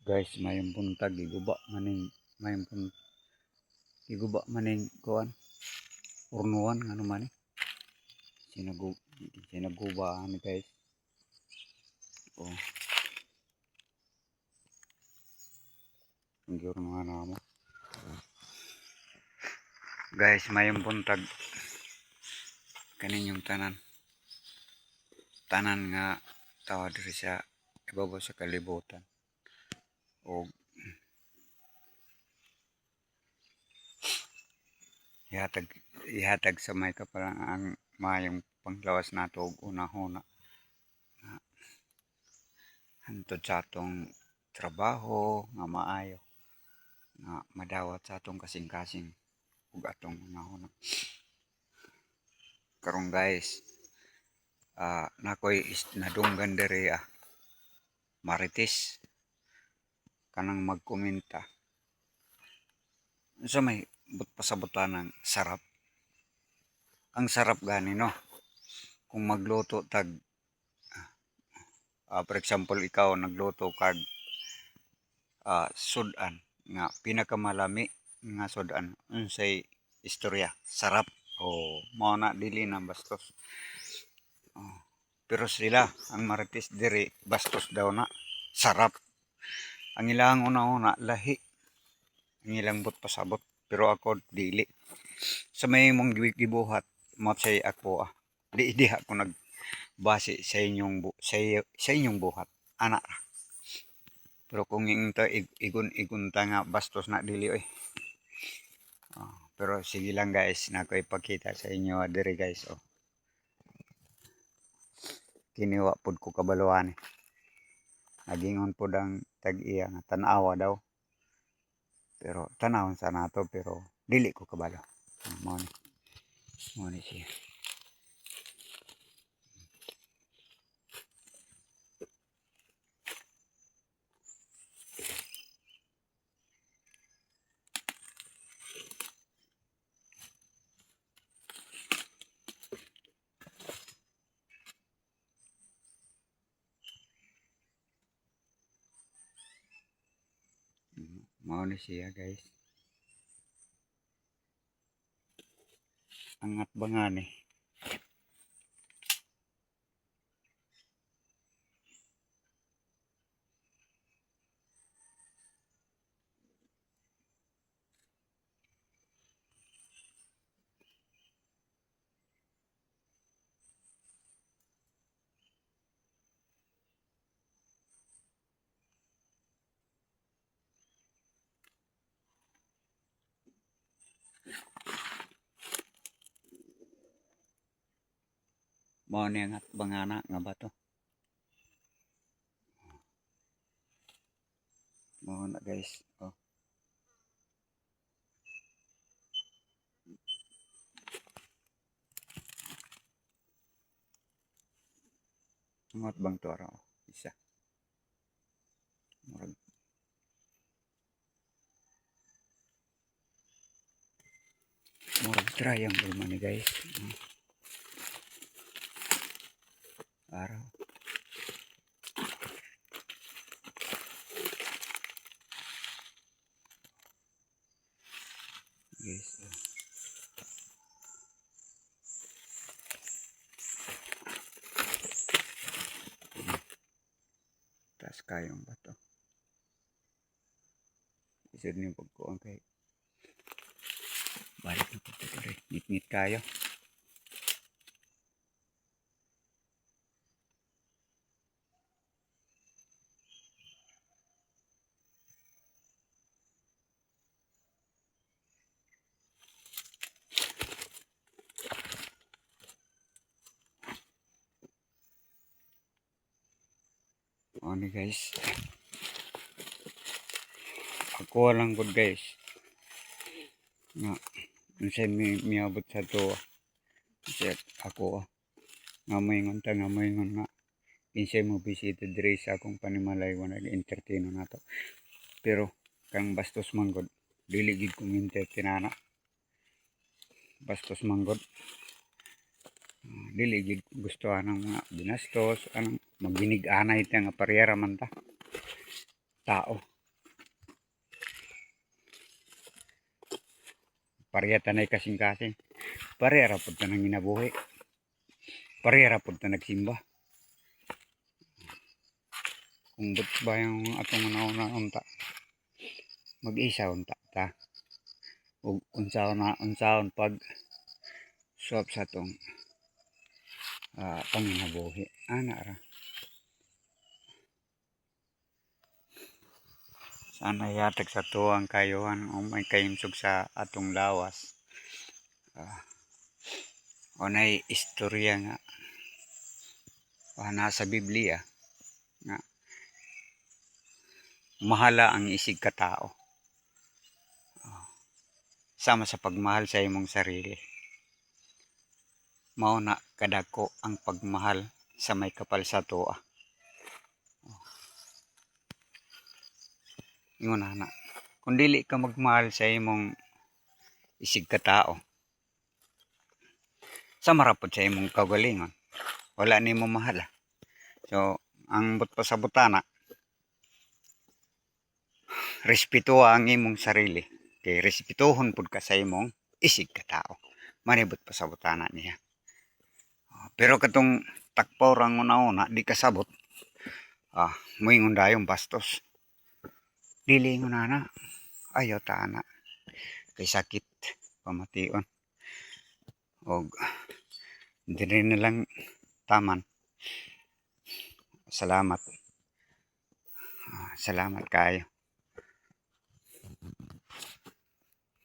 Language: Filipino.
Guys, mayong buntag giguba maning mayong giguba maning kuan urnuan ngano man ni sinagub sinaguba ani guys. Oh, ang urnuan mo. Guys, mayong buntag kaninyong tanan nga tawa diri sa ibabaw sa kalibutan. O ihatag sa may kapalang ang mayong panglawas nato og unahuna hantod sa atong trabaho nga maayo nga madawat sa atong kasing-kasing ug atong unahuna. Karon guys, nakoy nadunggan diri Marites kanang magkomenta sa may pasabutan ng sarap. Ang sarap gani no kung magluto tag for example ikaw nagluto kag sudan nga pinakamalami nga sudan unsay istorya sarap o mao na dili na bastos. Pero sila ang Marites diri bastos daw na sarap. Ang ilang una-una lahi ang ilang but pasabot pero ako dili sa may mong gibuhat mo say ako di ako nagbase sa inyong buhat ana ra. Pero kung inta igunta nga bastos na dili oy. Pero sige lang guys, nako ipakita sa inyo diri guys kini wa pud ko kabaluan nagingon pud ang tag-iya nga tan-awa daw. Pero tanawon sa nato pero dili ko kabalo. Mo ni siya. Mao ni siya guys. Angat bangani. Mao ni angat bangana nga bato. Mao na guys. Angat bang to ara isa. Murag triangle man ni guys. Araw. Guys. Tas kayong bato. Isod niyo pagkuhan kay balik na po ito rin. Ngit-ngit kayo. Ano guys. Ako lang good guys. Nga. Unsay miabot sa to. Kasi ako nga moingon nga. Kinsay mo bisita diri sa akong panimalay wala entertain na to. Pero kang bastos manggod dili gid kommente tinana. Bastos manggod. Dili gid gusto anang mga binastos anang maginig-anay ta nga parehara man ta. Tao pareha tanay kasing-kasing. Pareha ra pud ta nang ginabuhi. Pareha ra pud ta nagsimba. Kung but ba yung atong una unta, mag-isa unta ta. Ug unsaon pag suwap sa atong panginabuhi. Ana ra. Sana yatag sa tuwang kayuhan o may kayimsog sa atong lawas. O nay istorya nga nasa Biblia nga mahala ang isig ka tao. Sama sa pagmahal sa imong sarili. Mao na kadako ang pagmahal sa may kapal sa tuwa. Ingon na. Kung dili ka magmahal sa imong isig ka tao, sa marapod sa imong kaugalingon, wala nimo mahala. So, ang but pa sa butana, respeto ang imong sarili. Kay respetuhon pud ka sa imong isig ka tao. Manibot pa sa butana niya. Pero katong takpaw rang una-una, di kasabot. Moingon dayong bastos. Dili nga na, ayaw ta na. Kay sakit, pamation. O, hindi na lang taman. Salamat. Salamat kayo.